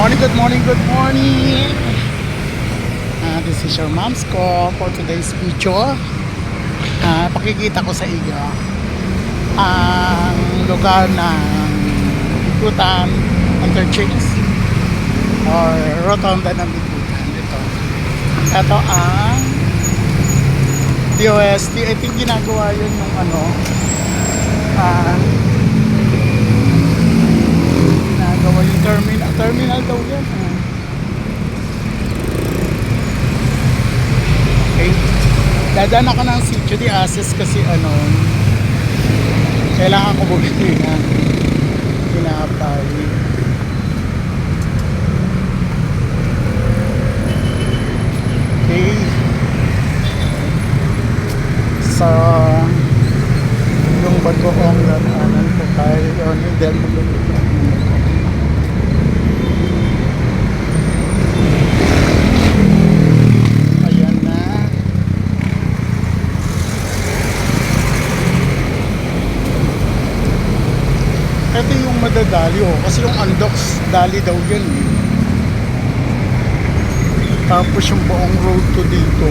morning, good morning, good morning. This is your mom's call for today's video. Pakikita ko sa iyo ang lugar ng Bikutan Interchange or Rotonda ng Bikutan. Ito ang DOST. I think ginagawa yun yung ginagawa yung terminal daw yan. Okay, dadaan ako ng Sitio de Aces kasi kailangan ko bumili ng tinapay. Okay, so yung bagong daanan ko tayo yun, dahil maglulog. Ayan na. Ito yung madadali kasi yung Andox dali daw yan Tapos yung buong road to dito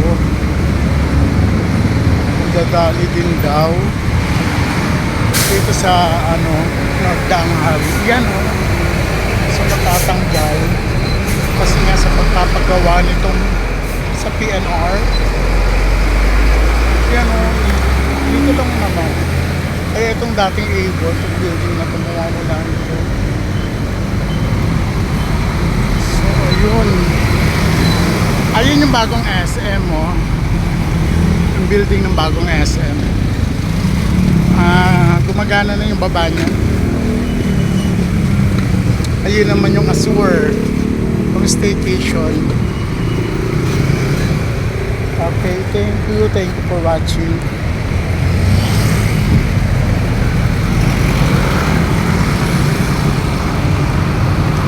madadali din daw dito sa Nagdanghal yan so matatanggal kasi nga sa pagpapagawa nitong sa PNR yan dito lang naman ay itong dating Avon, itong building na gumawa nila nito. So ayun yung bagong SM yung building ng bagong SM. Gumagana na yung baba niya. Ayun naman yung Azure, yung staycation. Okay, thank you for watching.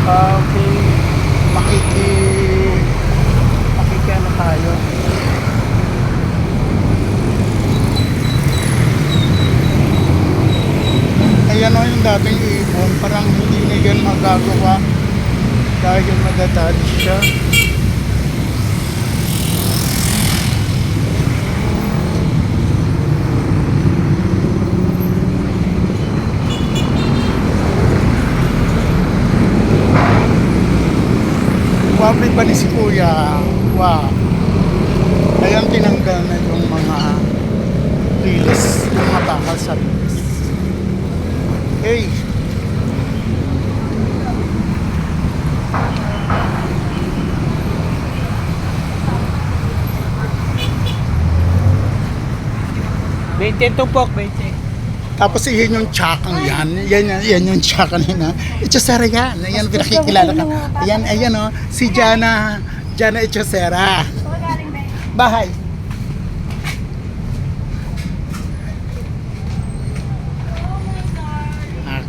Okay, makiki tayo. Ayan yung dating ibon, parang hindi na yan magagawa dahil madadali siya. Wapi pa ni si Kuya. Wow. Ayan, tinanggal na yung mga rilis, yung mga bakal sa rilis. Hey. Tupok, 20. Tapos iyan yung tsakang yan yung tsaka nila. Echosera yan. Ayan, pinakikilala ka. Ayan si Jana Echosera. Bahay.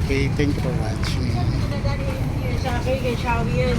Okay, thank you for watching. Sa akin, kay Shawi yan.